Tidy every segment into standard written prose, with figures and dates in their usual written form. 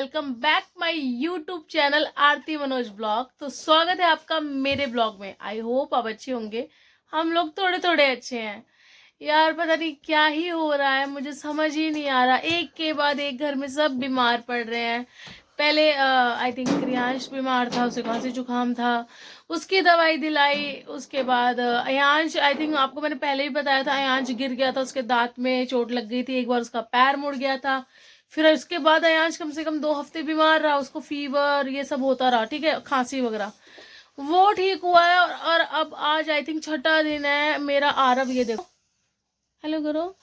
Welcome back my YouTube channel Aarti Manoj blog. तो स्वागत है आपका मेरे ब्लॉग में। आई होप आप अच्छे होंगे। हम लोग थोड़े थोड़े अच्छे हैं यार। पता नहीं क्या ही हो रहा है, मुझे समझ ही नहीं आ रहा। एक के बाद एक घर में सब बीमार पड़ रहे हैं। पहले आई थिंक क्रियांश बीमार था, उसे खांसी जुकाम था, उसकी दवाई दिलाई। उसके बाद अयांश, आई थिंक आपको मैंने पहले ही बताया था, अयांश गिर गया था, उसके दांत में चोट लग गई थी, एक बार उसका पैर मुड़ गया था। फिर उसके बाद अयांश कम से कम 2 हफ्ते बीमार रहा, उसको फीवर ये सब होता रहा, ठीक है, खांसी वगैरह। वो ठीक हुआ है और अब आज आई थिंक छठा दिन है मेरा। आरव ये देखो, हेलो करो,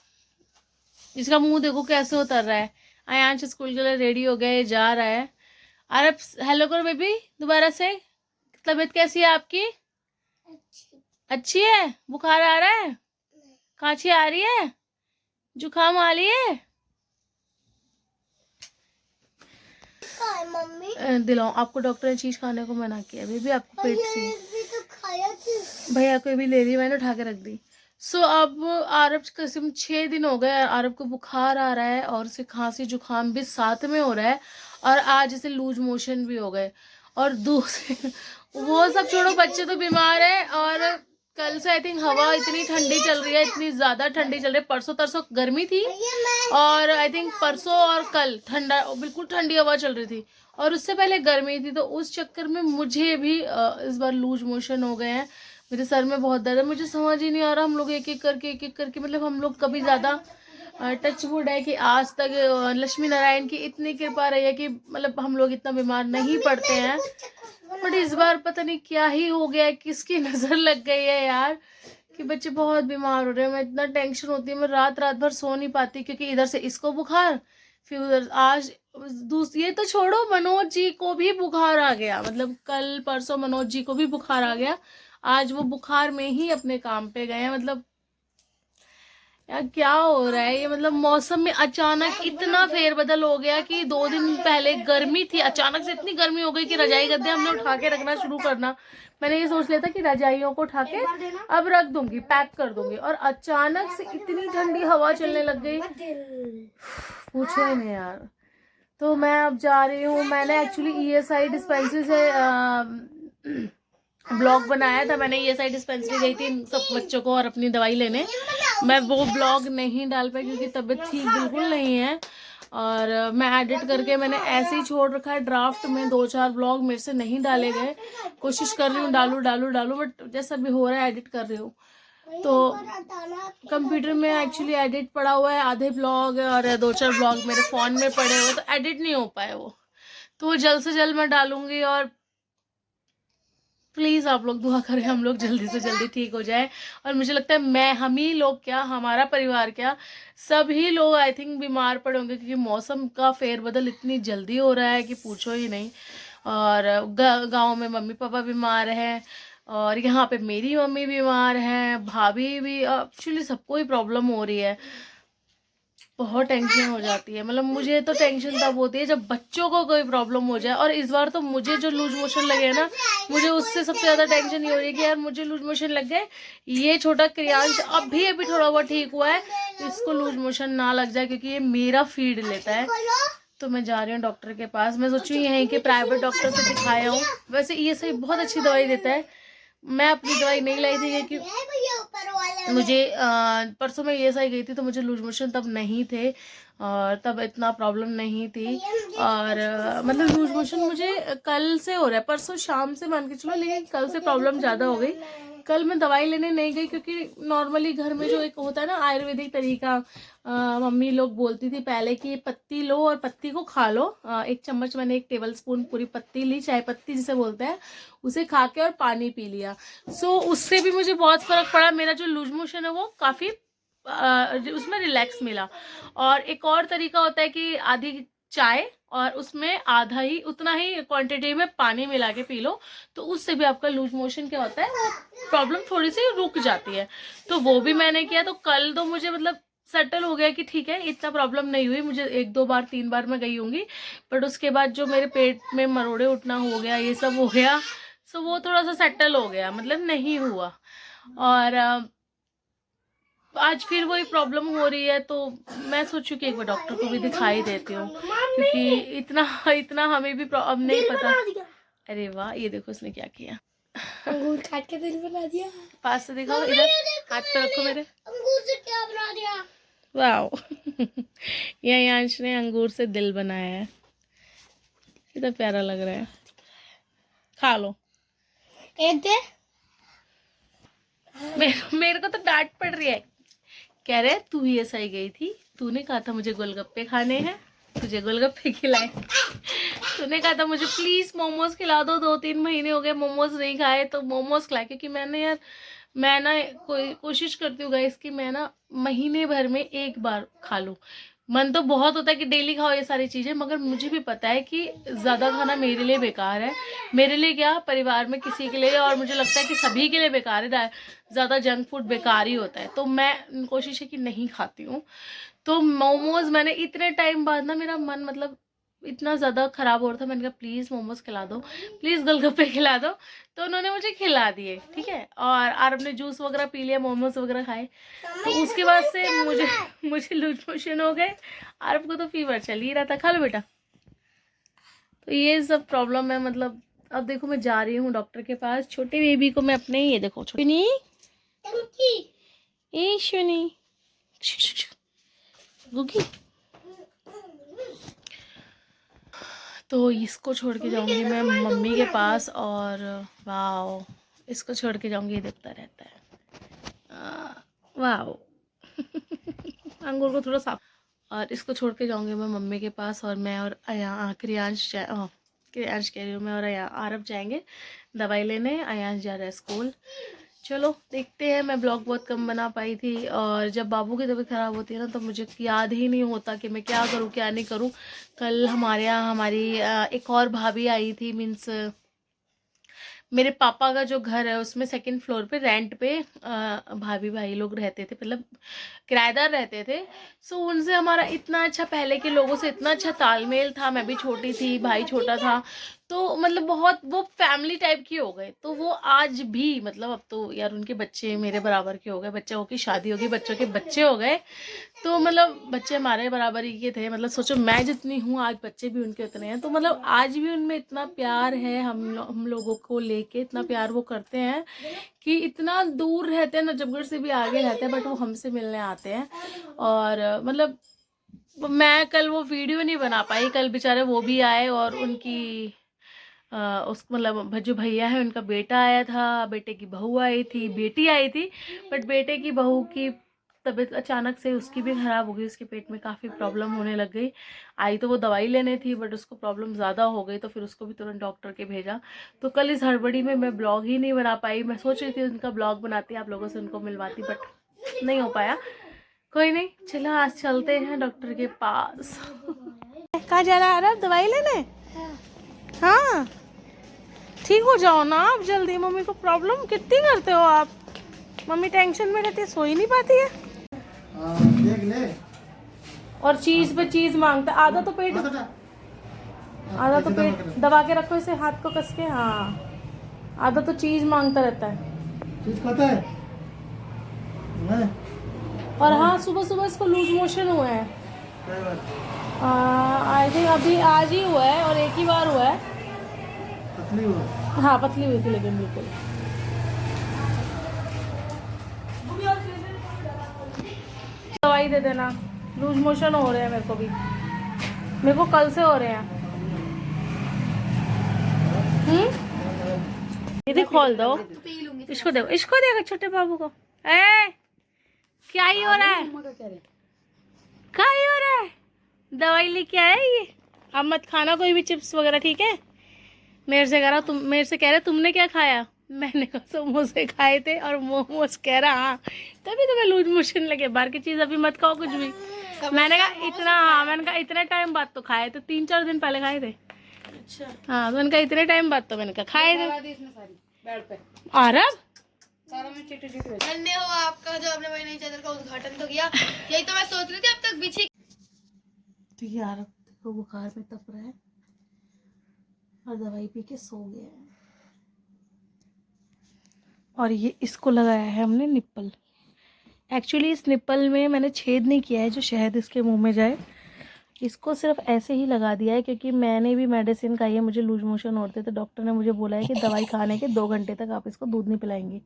इसका मुंह देखो कैसे उतर रहा है। अयांश स्कूल के लिए रेडी हो गया, ये जा रहा है। आरव हेलो करो बेबी दोबारा से। तबीयत कैसी है आपकी? अच्छी है। बुखार आ रहा है? खांसी आ रही है? जुकाम आ रही है? दिलाओ, आपको डॉक्टर ने चीज खाने को मना किया बेबी, आपको पेट से भैया को भी ले रही, मैंने उठा के रख दी। सो अब आरब कसम 6 दिन हो गए, आरब को बुखार आ रहा है और उसे खांसी जुकाम भी साथ में हो रहा है, और आज इसे लूज मोशन भी हो गए। और दूसरे वो सब छोड़ो, बच्चे तो बीमार है। और कल से आई थिंक हवा इतनी ठंडी चल रही है, इतनी ज्यादा ठंडी चल रही है। परसों तरसों गर्मी थी और आई थिंक परसों और कल ठंडा, बिल्कुल ठंडी हवा चल रही थी, और उससे पहले गर्मी थी। तो उस चक्कर में मुझे भी इस बार लूज मोशन हो गए हैं। मेरे सर में बहुत दर्द है, मुझे समझ ही नहीं आ रहा। हम लोग एक एक करके मतलब हम लोग कभी ज्यादा टच वुड है कि आज तक लक्ष्मी नारायण की इतनी कृपा रही है कि मतलब हम लोग इतना बीमार नहीं पड़ते हैं। बट इस बार पता नहीं क्या ही हो गया है, किसकी नजर लग गई है यार कि बच्चे बहुत बीमार हो रहे हैं। मैं इतना टेंशन होती है, मैं रात रात भर सो नहीं पाती, क्योंकि इधर से इसको बुखार, फिर उधर आज ये तो छोड़ो, मनोज जी को भी बुखार आ गया। मतलब कल परसों मनोज जी को भी बुखार आ गया। आज वो बुखार में ही अपने काम पे गए हैं। मतलब यार क्या हो रहा है ये, मतलब मौसम में अचानक इतना फेरबदल हो गया कि 2 दिन पहले गर्मी थी, अचानक से इतनी गर्मी हो गई कि रजाई गद्दे हमने उठा के रखना शुरू करना। मैंने ये सोच लिया था कि रजाइयों को उठा के अब रख दूंगी, पैक कर दूंगी, और अचानक से इतनी ठंडी हवा चलने लग गई, पूछो ही नहीं यार। तो मैं अब जा रही हूँ। मैंने एक्चुअली ईएसआई डिस्पेंसरी से ब्लॉग बनाया था। मैंने ईएसआई डिस्पेंसरी गई थी सब बच्चों को और अपनी दवाई लेने। मैं वो ब्लॉग नहीं डाल पाई क्योंकि तबीयत ठीक बिल्कुल नहीं है, और मैं एडिट करके मैंने ऐसे ही छोड़ रखा है ड्राफ्ट में। 2-4 ब्लॉग मेरे से नहीं डाले गए, कोशिश कर रही हूँ डालू, बट जैसा भी हो रहा है एडिट कर रही हूँ। तो कंप्यूटर में एक्चुअली एडिट पड़ा हुआ है, आधे ब्लॉग और 2-4 ब्लॉग मेरे फोन में पड़े हुए, तो एडिट नहीं हो पाए वो। तो जल्द से जल्द मैं डालूंगी, और प्लीज आप लोग दुआ करें हम लोग जल्दी से जल्दी ठीक हो जाए। और मुझे लगता है हम ही लोग क्या, हमारा परिवार क्या, सभी लोग आई थिंक बीमार पड़े होंगे, क्योंकि मौसम का फेरबदल इतनी जल्दी हो रहा है कि पूछो ही नहीं। और गांव में मम्मी पापा बीमार हैं, और यहाँ पे मेरी मम्मी बीमार है, भाभी भी, एक्चुअली सबको ही प्रॉब्लम हो रही है। बहुत टेंशन हो जाती है। मतलब मुझे तो टेंशन तब होती है जब बच्चों को कोई प्रॉब्लम हो जाए, और इस बार तो मुझे जो लूज मोशन लगे है ना, मुझे उससे सबसे ज्यादा टेंशन ये हो रही है कि यार मुझे लूज मोशन लग गए, ये छोटा क्रियांश अभी थोड़ा बहुत ठीक हुआ है, तो इसको लूज मोशन ना लग जाए, क्योंकि ये मेरा फीड लेता है। तो मैं जा रही हूँ डॉक्टर के पास। मैं सोचू यहीं के प्राइवेट डॉक्टर से दिखाया हूँ। वैसे ये सही बहुत अच्छी दवाई देता है। मैं अपनी दवाई नहीं लाई थी क्योंकि मुझे परसों में ये सही गई थी, तो मुझे लूज मोशन तब नहीं थे, और तब इतना प्रॉब्लम नहीं थी। और मतलब लूज मोशन मुझे कल से हो रहा है, परसों शाम से मान के चलो, लेकिन कल से प्रॉब्लम ज़्यादा हो गई। कल मैं दवाई लेने नहीं गई, क्योंकि नॉर्मली घर में जो एक होता है ना आयुर्वेदिक तरीका, मम्मी लोग बोलती थी पहले कि पत्ती लो और पत्ती को खा लो। 1 चम्मच मैंने 1 टेबल स्पून पूरी पत्ती ली, चाय पत्ती जिसे बोलते हैं, उसे खा के और पानी पी लिया। सो उससे भी मुझे बहुत फर्क पड़ा। मेरा जो लूज मोशन है वो काफ़ी उसमें रिलैक्स मिला। और एक और तरीका होता है कि आधी चाय और उसमें आधा ही, उतना ही क्वांटिटी में पानी मिला के पी लो, तो उससे भी आपका लूज मोशन क्या होता है, वो प्रॉब्लम थोड़ी सी रुक जाती है। तो वो भी मैंने किया। तो कल तो मुझे मतलब सेटल हो गया कि ठीक है, इतना प्रॉब्लम नहीं हुई मुझे। 1-2 बार 3 बार मैं गई होंगी, बट उसके बाद जो मेरे पेट में मरोड़े उठना हो गया, ये सब हो गया, सो वो थोड़ा सा सेटल हो गया, मतलब नहीं हुआ। और आज फिर वही प्रॉब्लम हो रही है, तो मैं सोचूं कि एक बार डॉक्टर को भी दिखाई देती हूँ, क्योंकि इतना इतना हमें भी अब नहीं पता। अरे वाह, ये देखो उसने क्या किया, अंगूर काट के दिल बना दिया। पास से दिखाओ, इधर हाथ पे रखो मेरे। अंगूर से क्या बना दिया? वाह ये अंश ने अंगूर से दिल बनाया है, कितना प्यारा लग रहा है। खा लो। एक दे। मेरे को तो डांट पड़ रही है, कह रहे तू ही ऐसा ही गई थी, तूने कहा था मुझे गोलगप्पे खाने हैं, तुझे गोलगप्पे खिलाए। तूने कहा था मुझे प्लीज मोमोज खिला दो, 2-3 महीने हो गए मोमोज नहीं खाए, तो मोमोज खिलाए। क्योंकि मैंने यार, मैं ना कोई कोशिश करती हूँ गाइस कि मैं ना महीने भर में एक बार खा लूँ। मन तो बहुत होता है कि डेली खाओ ये सारी चीज़ें, मगर मुझे भी पता है कि ज़्यादा खाना मेरे लिए बेकार है। मेरे लिए क्या, परिवार में किसी के लिए, और मुझे लगता है कि सभी के लिए बेकार है। ज़्यादा जंक फूड बेकार ही होता है, तो मैं कोशिश है कि नहीं खाती हूँ। तो मोमोज मैंने इतने टाइम बाद ना, मेरा मन मतलब इतना ज़्यादा ख़राब हो रहा था, मैंने कहा प्लीज़ मोमोज खिला दो, प्लीज़ गोलगप्पे खिला दो। तो उन्होंने मुझे खिला दिए, ठीक है। और आरब ने जूस वगैरह पी लिया, मोमोज वगैरह खाए, तो उसके बाद से मुझे लूज मोशन हो गए। आरब को तो फीवर चल ही रहा था। खा लो बेटा। तो ये सब प्रॉब्लम है, मतलब अब देखो मैं जा रही हूँ डॉक्टर के पास। छोटे बेबी को मैं अपने, ये देखो छोटी ए शुनी गुगी, तो इसको छोड़ के जाऊंगी मैं मम्मी के पास। और वाओ, इसको छोड़ के जाऊंगी, ये देखता रहता है। वाओ अंगूर को थोड़ा साफ। और इसको छोड़ के जाऊंगी मैं मम्मी के पास, और मैं और क्रियांश क्रियांश कह रही हूँ, मैं और आरब जाएंगे दवाई लेने। अयांश जा रहा है स्कूल। चलो देखते हैं। मैं ब्लॉग बहुत कम बना पाई थी, और जब बाबू की तबीयत ख़राब होती है ना, तो मुझे याद ही नहीं होता कि मैं क्या करूँ क्या नहीं करूँ। कल हमारे यहाँ हमारी एक और भाभी आई थी, मीन्स मेरे पापा का जो घर है उसमें सेकंड फ्लोर पे रेंट पे भाभी भाई लोग रहते थे, मतलब किराएदार रहते थे। सो उनसे हमारा इतना अच्छा, पहले के लोगों से इतना अच्छा तालमेल था। मैं भी छोटी थी, भाई छोटा था, तो मतलब बहुत वो फैमिली टाइप की हो गए। तो वो आज भी, मतलब अब तो यार उनके बच्चे मेरे बराबर के हो गए, बच्चों की शादी होगी, बच्चों के बच्चे हो गए, तो मतलब बच्चे हमारे बराबर ही के थे। मतलब सोचो मैं जितनी हूँ, आज बच्चे भी उनके उतने हैं। तो मतलब आज भी उनमें इतना प्यार है, हम लोगों को लेके इतना प्यार वो करते हैं कि इतना दूर रहते हैं, नजफगढ़ से भी आगे रहते हैं, बट वो हमसे मिलने आते हैं। और मतलब मैं कल वो वीडियो नहीं बना पाई, कल बेचारे वो भी आए, और उनकी उस मतलब जो भैया है उनका बेटा आया था, बेटे की बहू आई थी, बेटी आई थी। बट बेटे की बहू की तबीयत अचानक से उसकी भी ख़राब हो गई, उसके पेट में काफ़ी प्रॉब्लम होने लग गई। आई तो वो दवाई लेने थी, बट उसको प्रॉब्लम ज़्यादा हो गई, तो फिर उसको भी तुरंत डॉक्टर के भेजा। तो कल इस हड़बड़ी में मैं ब्लॉग ही नहीं बना पाई। मैं सोच रही थी उनका ब्लॉग बनाती, आप लोगों से उनको मिलवाती, बट नहीं हो पाया। कोई नहीं, चलो आज चलते हैं डॉक्टर के पास। कहाँ जा रहा है दवाई लेने? हाँ ठीक हो जाओ ना आप जल्दी। मम्मी को प्रॉब्लम कितनी करते हो आप, मम्मी टेंशन में रहती है, सो ही नहीं पाती है। देख ले। और चीज पे चीज मांगता है। आधा तो पेट दबा के रखो इसे, हाथ को कस के। हाँ, आधा तो चीज मांगता रहता है। चीज खाता है? और हाँ, सुबह सुबह इसको लूज मोशन हुआ है। आई थिंक अभी आज ही हुआ है, और एक ही बार हुआ है। पतली हुआ? हाँ पतली हुई थी, लेकिन बिल्कुल। दवाई दे देना, लूज मोशन हो रहे हैं मेरे को भी, मेरे को कल से हो रहे हैं। दीदी खोल दो, इसको देखो, इसको देखो छोटे बाबू को। ए क्या ही हो रहा है, क्या ही हो रहा है? दवाई लेके आया ये। अब मत खाना कोई भी चिप्स वगैरह, ठीक है? मेरे से कह रहा तुमने क्या खाया? मैंने कहा समोसे खाए थे और मोमोज। कह रहा हाँ, तभी तुम्हें लूज मोशन लगे, बाहर की चीज अभी मत खाओ कुछ भी। मैंने कहा इतना, हाँ मैंने कहा इतने टाइम बाद तो खाए थे, 3-4 दिन पहले खाए थे। अच्छा हाँ, तो मैंने कहा इतने टाइम बाद, तो मैंने कहा खाए थे। आरब धन्य हो आपका जो आपने मेरी नई चादर का उद्घाटन तो किया। यही तो मैं सोच रही थी अब तक बिछी। तो ये आरब देखो बुखार में तप रहा है, और दवाई पी के सो गया है। और ये इसको लगाया है हमने निप्पल, एक्चुअली इस निप्पल में मैंने छेद नहीं किया है जो शहद इसके मुंह में जाए, इसको सिर्फ ऐसे ही लगा दिया है क्योंकि मैंने भी मेडिसिन खाई है, मुझे लूज मोशन होते थे, तो डॉक्टर ने मुझे बोला है कि दवाई खाने के 2 घंटे तक आप इसको दूध नहीं पिलाएंगे,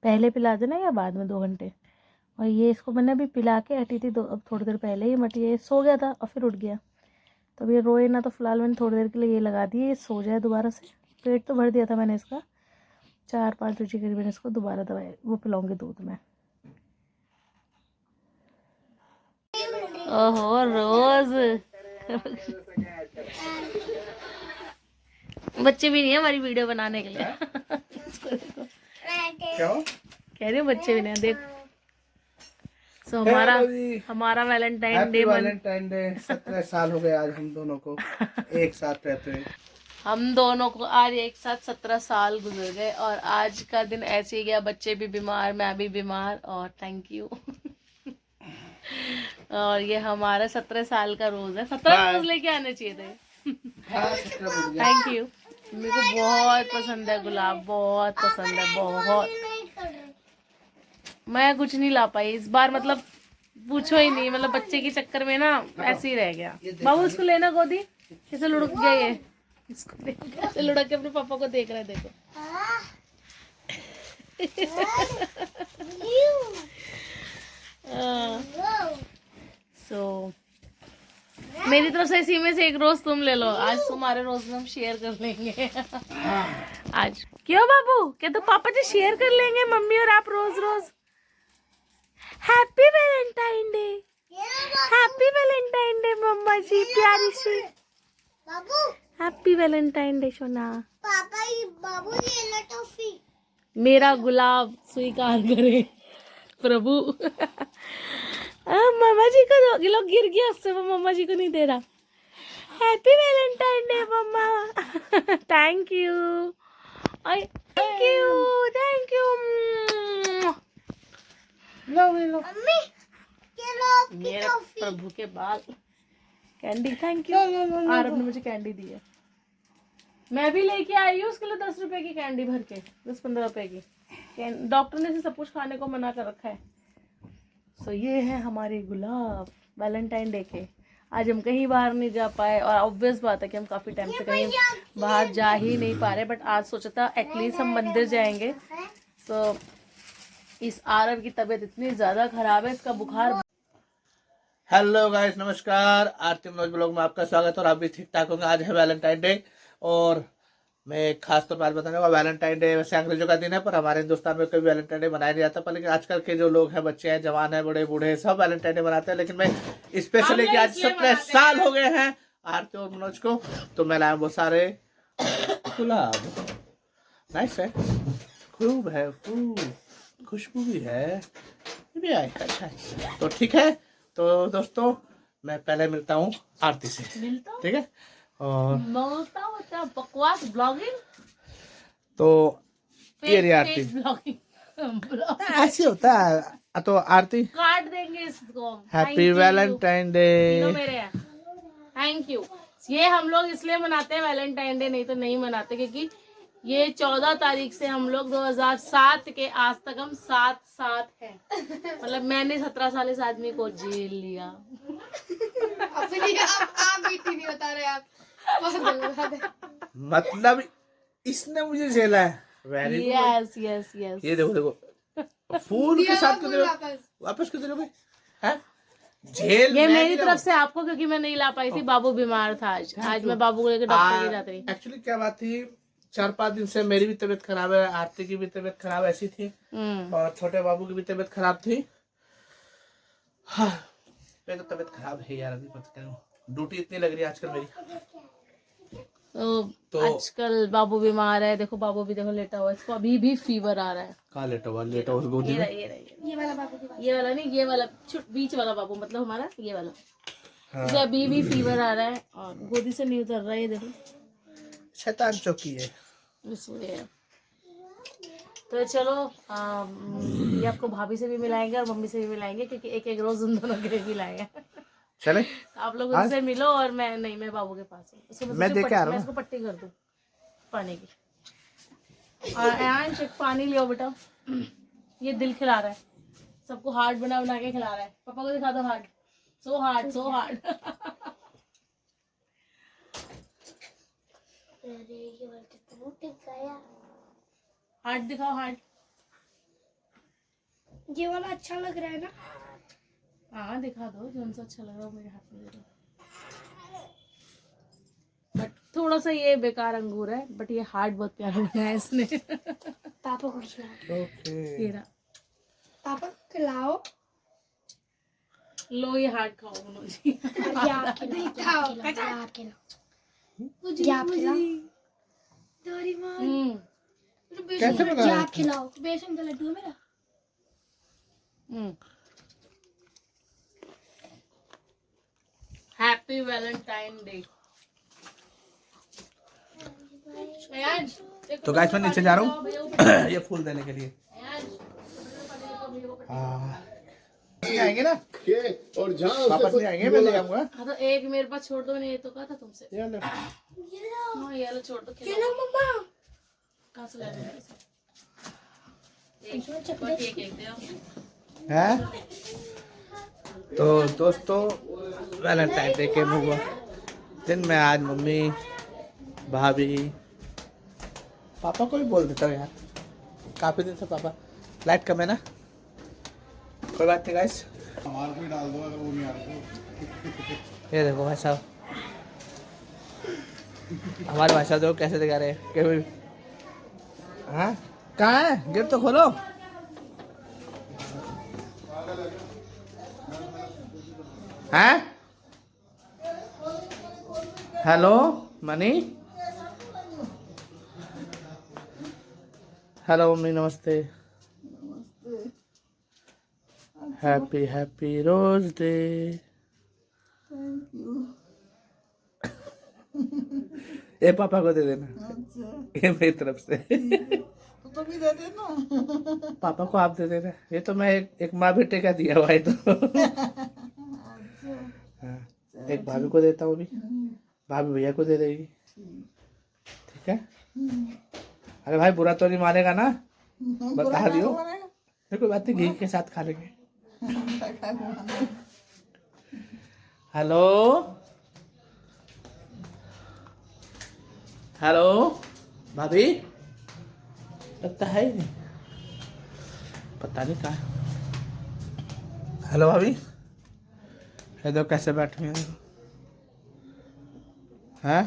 पहले पिला देना या बाद में 2 घंटे। और ये इसको मैंने अभी पिला के हटी थी, तो अब थोड़ी देर पहले ही मटी, ये सो गया था और फिर उठ गया, तो अब ये रोए ना, तो फिलहाल मैंने थोड़ी देर के लिए ये लगा दी, ये सो जाए दोबारा से। पेट तो भर दिया था मैंने इसका, 4-5 बजे करीब मैंने इसको दोबारा दवाई वो पिलाऊंगी दूध में। ओहो रोज बच्चे भी नहीं है हमारी वीडियो बनाने के लिए। इसको देखो क्यों कह रही हूँ, बच्चे भी नहीं है, देख। सो हमारा वैलेंटाइन डे वैलेंटाइन डे 17 साल हो गए आज हम दोनों को एक साथ रहते हैं। हम दोनों को आज एक साथ 17 साल गुजर गए और आज का दिन ऐसे ही गया, बच्चे भी बीमार, मैं भी बीमार, और थैंक यू। और ये हमारा 17 साल का रोज है, 17 रोज लेके आने चाहिए थे। थैंक यू, मेरे को बहुत पसंद है गुलाब, बहुत पसंद है, बहुत। मैं कुछ नहीं ला पाई इस बार, मतलब पूछो ही नहीं, मतलब बच्चे के चक्कर में ना ऐसे ही रह गया। बाबू इसको लेना गोदी, कैसे लुढ़क गया ये, इसको देखो कैसे लुढ़क के अपने पापा को देख रहा है, देखो। सो मेरी तरफ से इसी में से एक रोज तुम ले लो, आज तुम्हारे रोज में हम शेयर कर लेंगे। आज क्यों बाबू, क्या तो पापा जी शेयर कर लेंगे, मम्मी और आप रोज रोज। Happy Valentine Day, happy Valentine day मम्मा जी, प्यारी सी बाबू, हैप्पी वैलेंटाइन डे सोना। पापा बाबू ये लो टॉफी, मेरा गुलाब स्वीकार करे प्रभु। मामा जी को दो, लोग गिर गया उससे, वो मामा जी को नहीं दे रहा। हैप्पी वैलेंटाइन डे मम्मा। Thank you, thank you, thank you. लो मम्मी, मेरे प्रभु के बाल, कैंडी, थैंक यू। आरब ने मुझे कैंडी दी है, मैं भी लेके आई हूँ उसके लिए 10 रुपए की कैंडी भर के, 10-15 रुपए की। डॉक्टर ने इसे सब कुछ खाने को मना कर रखा है। सो ये है हमारे गुलाब वैलेंटाइन डे के। आज हम कहीं बाहर नहीं जा पाए, और ऑब्वियस बात है कि हम काफ़ी टाइम से कहीं बाहर जा ही नहीं पा रहे, बट आज सोचा था एटलीस्ट हम मंदिर जाएंगे। तो इस आरब की तबीयत इतनी ज़्यादा ख़राब है, इसका बुखार। हेलो गाइस, नमस्कार, आरती मनोज ब्लॉग में आपका स्वागत है। और आप भी ठीक ठाक होंगे। आज है वैलेंटाइन डे, और मैं एक खास तौर पर बताने का, वैलेंटाइन डे वैसे अंग्रेजों का दिन है, पर हमारे हिंदुस्तान में कभी वैलेंटाइन डे मनाया नहीं जाता। पर लेकिन आजकल के जो लोग हैं, बच्चे हैं, जवान हैं, बड़े बूढ़े, सब वैलेंटाइन डे मनाते हैं। लेकिन मैं स्पेशली कि आज 17 साल हो गए हैं आरती और मनोज को, तो मैं लाया वो सारे गुलाब। नाइस है, खूब है, खूब खुशबू भी है, ये भी आएगा। अच्छा, तो ठीक है। तो दोस्तों मैं पहले मिलता हूँ आरती से, ठीक है। और बकवास ब्लॉगिंग, तो ये रही आरती, ऐसे होता है। तो आरती काट देंगे इसको। Happy Valentine day. Thank you. ये हम लोग इसलिए मनाते हैं वैलेंटाइन डे, नहीं तो नहीं मनाते, क्योंकि ये 14 तारीख से हम लोग 2007 के आज तक हम साथ हैं। मतलब मैंने 17 साल इस आदमी को जेल लिया। अपनी आप मीठी नहीं बता रहे आप, मतलब इसने मुझे झेला है। Very yes yes yes. ये देखो देखो, फूल के साथ क्यों दे रहे हो? वापस क्यों दे रहे हो? हैं? झेल ये मेरी तरफ से आपको, क्योंकि मैं नहीं ला पाई थी, बाबू बीमार था। आज मैं बाबू को लेकर डॉक्टर के जाती रही। एक्चुअली क्या बात थी, 4-5 दिन से मेरी भी तबीयत खराब है, आरती की भी तबीयत खराब ऐसी थी, और छोटे बाबू की भी तबीयत खराब थी। हाँ, मेरी तो तबीयत खराब है यार, अभी पता करूं, ड्यूटी इतनी लग रही है आजकल मेरी। तो आजकल बाबू बीमार है, देखो बाबू भी देखो लेटा हुआ है, इसको अभी भी फीवर आ रहा है। कहाँ लेटा हुआ? लेटा हुआ गोदी में। ये वाला बाबू, ये वाला नहीं, ये वाला बीच वाला बाबू, मतलब हमारा ये वाला। हाँ। इसे अभी भी फीवर आ रहा है और गोदी से नहीं उतर रहा है, ये देखो शैतान चौकी है इसलिए। तो चलो ये आपको भाभी से भी मिलाएंगे और मम्मी से भी मिलाएंगे, क्योंकि एक एक रोज उन दोनों के भी लाएंगे। चले आप लोग उनसे मिलो, और मैं बाबू के पास हूँ। मैं देख के आ रहा हूँ, मैं इसको पट्टी कर दूँ पानी की। और पानी लियो बेटा, ये दिल खिला रहा है, सबको हार्ट बना बना के खिला रहा है। पापा को दिखा दो heart, so hard so hard. Heart दिखाओ हार्ट। ये वाला अच्छा लग रहा है ना? हाँ दिखा दो, जो सा अच्छा लग रहा है मेरे हाथ में दे दो। बट थोड़ा सा ये बेकार अंगूर है, बट ये हार्ट बहुत प्यारा बनाया है इसने। पापा को खिलाओ। ओके ये रहा। पापा को खिलाओ। लो ये हार्ट खाओ दोनों जी। ये आप खिलाओ। आप खिलाओ। कैसे बनाया? ये आप खिलाओ। बेसन का लड्डू है मेरा। Happy Valentine day. तो गाइस मैं नीचे जा रहा हूँ ये फूल देने के लिए। आएंगे ना और जहाँ वापस नहीं आएंगे, मैं ले जाऊंगा। हाँ तो एक मेरे पास छोड़ दो, मैंने ये तो कहा था तुमसे। ये लो। हाँ ये लो छोड़ दो। मम्मा। कहाँ से लाए एक दो है तो दोस्तों वैलेंटाइन डे के हुआ दिन में आज मम्मी भाभी पापा को भी बोल देता हूँ यार, काफी दिन से पापा लाइट कम है ना, कोई बात नहीं गाइस। डाल दो अगर वो नहीं आ रहा। ये देखो भाई साहब, हमारे भाई साहब देखो कैसे दिखा रहे हैं कि हाँ कहाँ है, गेट तो खोलो। हैं हेलो मनी, हेलो मम्मी नमस्ते। Happy happy rose day. ये पापा को दे देना। ये मेरी तरफ से। तो भी दे देना। पापा को आप दे देना। ये तो मैं एक माँ बेटे का दिया हुआ है तो। हाँ, एक भाभी को देता हूँ अभी, भाभी भैया को दे देगी, ठीक है। अरे भाई बुरा तो नहीं मानेगा ना, बता दियो। कोई बात नहीं, घी के साथ खा लेंगे। हेलो हेलो भाभी, लगता है ही नहीं, पता नहीं कहाँ है। हेलो भाभी, ये दो कैसे बैठे हैं, हैं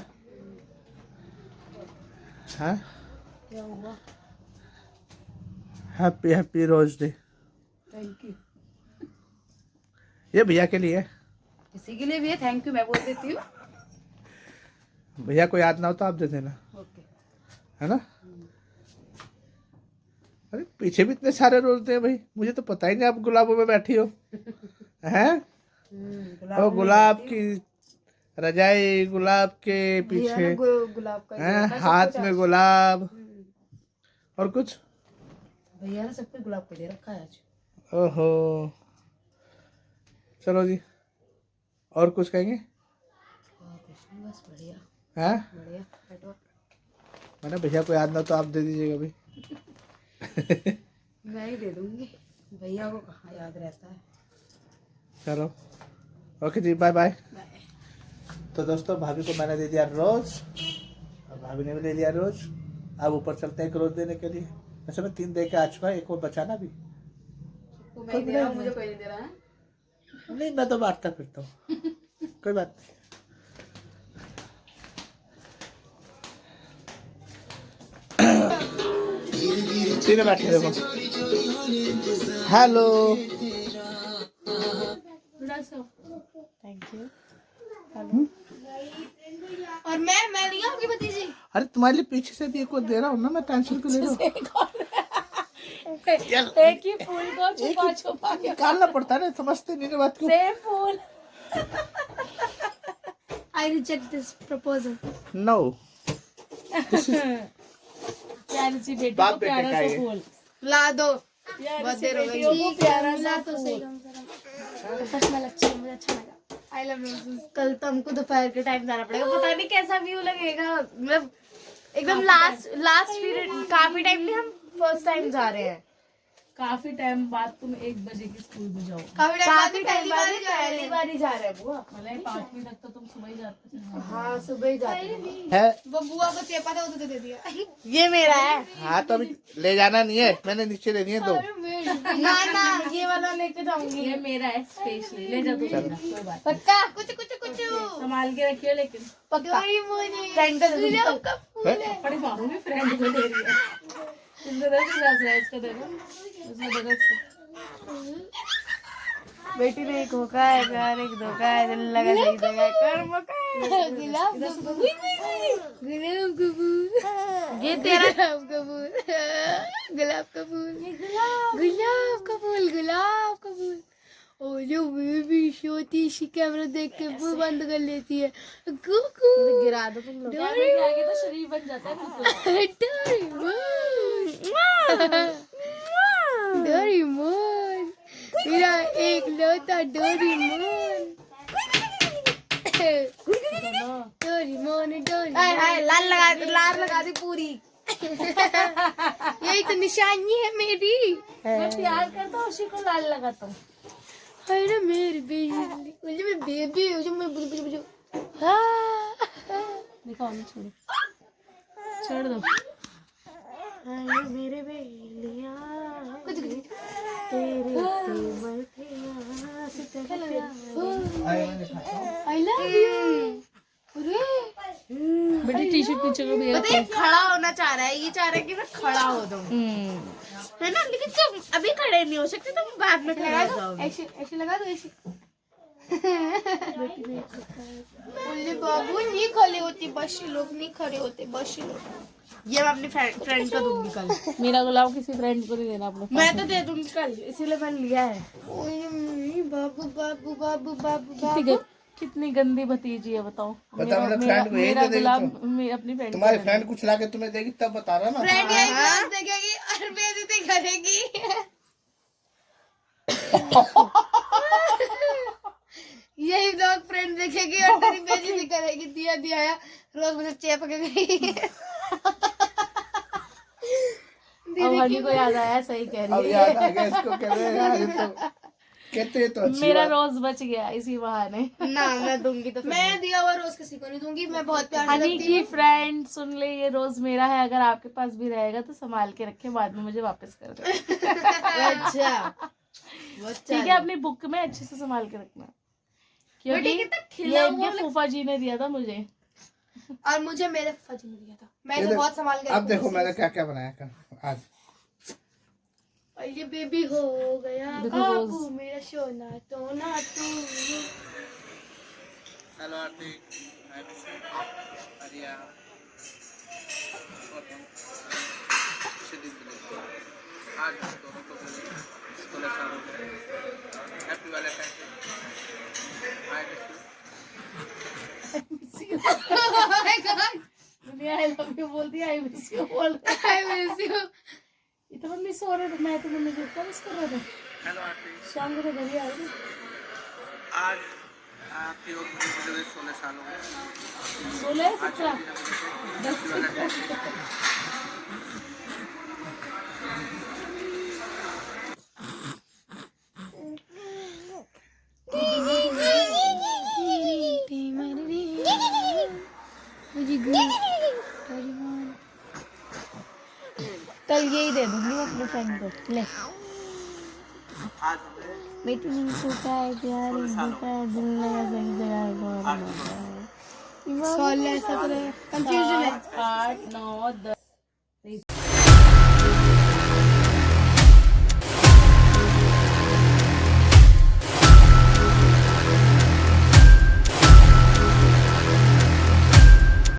हैं क्या हुआ? Happy happy rose day. Thank you. ये भैया के लिए, किसी के लिए भी है थैंक यू मैं बोल देती हूँ। भैया को याद ना हो तो आप दे देना, ओके। है ना। अरे पीछे भी इतने सारे रोज दे भाई, मुझे तो पता ही नहीं आप गुलाबों में बैठी हो। हैं वो गुलाब की रजाई, गुलाब के पीछे गुलाब का हैं, हाथ में गुलाब और कुछ। भैया ने सबको गुलाब को दे रखा है आज। ओहो चलो जी, और कुछ कहेंगे? और कुछ नहीं, बस बढ़िया हैं बढ़िया। बैठो। मैंने भैया को याद ना तो आप दे दीजिएगा भाई। मैं ही दे दूंगी, भैया को कहाँ याद रहता है। चलो ओके जी, बाय बाय। तो दोस्तों भाभी को मैंने दे दिया रोज और भाभी ने भी ले लिया रोज। अब ऊपर चलते हैं एक रोज देने के लिए। वैसे मैं 3 दे के आ चुका, एक और बचाना भी। तो मैं दे रहा हूँ, मुझे कोई नहीं दे रहा है। नहीं मैं तो बांटता फिरता हूँ, कोई बात नहीं। तीनों बैठे देखो। Hello thank you. और मैं लिया आपकी भतीजी। अरे तुम्हारे लिए पीछे से भी एक और दे रहा हूँ ना मैं, टेंशन क्यों ले रहा हूँ। एक ही फूल को छुपा छुपा के निकालना पड़ता है ना, समझते नहीं ना बात को। सेम फूल। I reject this proposal. No प्यारी सी बेटी बाप को बेटे प्यारा का सा ये। फूल। ला दो। प्यारी सी देर हो गई। बेटियों को प्यारा सा तो फूल। सही स्मेल अच्छा है, मुझे अच्छा लगा। I love roses. कल तो हमको दोपहर के टाइम जाना पड़ेगा, पता नहीं कैसा व्यू लगेगा। मतलब एकदम लास्ट पीरियड, काफी टाइम नहीं, हम फर्स्ट टाइम जा रहे हैं। काफी टाइम बाद तुम 1 बजे की स्कूल में जाओ। काफी टाइम बाद पहली बार ही जा रहे हैं बुआ। मतलब 5वीं तक तो तुम सुबह ही जाते थे। हाँ सुबह ही जाते हैं। है। वो बुआ को चेपा था वो तो दे दिया। ये मेरा है। हाँ तो अभी ले जाना नहीं है, मैंने नीचे ले दिए दो। ना ना ये वाला लेके जाऊंगी। ये मेरा है स्पेशली, ले जा तू लेना, कोई बात पक्का कुछ नहीं। संभाल के रखियो लेकिन। पक्का फ्रेंड का दे दो। बड़ी मारूंगी फ्रेंड को दे रही है। तुमको दे दो, इसको देखो, उसको देखो इसको। बेटी ने एक होका है प्यार एक धोखा है दिल लगा सही जगह कर मौका है। गुलाब का फूल ये तेरा गुलाब का फूल गुलाब का फूल गुलाब का फूल गुलाब का फूल। और जो बेबी छोटी सी कैमरा देख के वो बंद कर लेती है। कुकू गिरा दो तुम लोग। कैमरे के आगे तो शरीर बन जाता है बिल्कुल। डोरेमोन मेरा एक लौता डोरेमोन। डोरेमोन लाल लगा दी पूरी। यही तो निशानी है मेरी। मैं प्यार करता हूँ, उसी को लाल लगाता हूँ। अरे मेरी बेबी मुझे मैं बेबी हूँ जो मैं बुझो हाँ दिखाओ ना, छोड़ो छोड़ दो। अरे मेरे बेलिया कुछ तेरे तेवर थे आई लव यू। अरे बेटी टी शर्ट नीचे को भी पता है खड़ा होना चाह रहा है, ये चाह रहा है कि मैं खड़ा हो जाऊं है ना। लेकिन तुम अभी खड़े नहीं हो सकते, तुम बाद में खड़े हो जाओगे। ऐसे लगा दो ऐसे। बोले बाबू नहीं खड़े होते बस लोग, नहीं खड़े होते बस लोग। ये मैं अपनी फ्रेंड को दूंगी कल। मेरा गुलाब किसी फ्रेंड को नहीं देना अपने। मैं तो दे दूंगी कल, इसीलिए मैंने लिया है। बाबू बाबू बाबू बाबू कितनी गंदी भतीजी है बताओ। बता मतलब फ्रेंड को मेरा यही गुलाब देगी मैं अपनी फ्रेंड तुम्हारी फ्रेंड कुछ लाके तुम्हें देगी तब बता रहा ना। फ्रेंड यही ब्लॉग देखेगी और बेइज्जती करेगी। यही ब्लॉग फ्रेंड देखेगी और तेरी बेइज्जती करेगी। दिया दिया है रोज मुझे चेप के गई। अब हनी को याद आया, सही कह अब रही याद है। आ गया इसको, कह रहे हैं यार ये तो कहते तो अच्छी मेरा बात। रोज बच गया इसी बहाने। ना मैं दूंगी तो मैं दिया हुआ रोज किसी को नहीं दूंगी। मैं बहुत प्यार से हनी रखती की हूँ। फ्रेंड सुन ले, ये रोज मेरा है, अगर आपके पास भी रहेगा तो संभाल के रखे, बाद में मुझे वापस कर दो। अच्छा ठीक है, अपनी बुक में अच्छे से संभाल के रखना, क्योंकि ये इनके फूफा जी ने दिया था मुझे। और मुझे मेरे फूफा जी ने दिया था। ये मैंने देख, बहुत संभाल के अब देखो मैंने क्या क्या बनाया कल आज। और ये बेबी हो गया देखो काबू रोज। मेरा सोना तो ना तू। हेलो आंटी, आर्या आज हम दोनों को स्कूल हैप्पी वैलेंटाइन डे। दुनिया आई लव यू बोलती है, आई मिस यू बोल रही है। I miss you. ये तो मम्मी सो रहे थे, मैं तो मम्मी को क्या मिस कर रहे थे। हेलो आंटी, शाम को तो घर ही आ रही। आज आपकी उम्र मुझे 16 साल हो गए। 16 17 कल यही दे दूंगी मैं अपने फ्रेंड को। ले आज हमें बेटी ने सोचा है प्यार है, दिल लगा सही जगह है। 16 17 कंफ्यूजन है। 8 9 10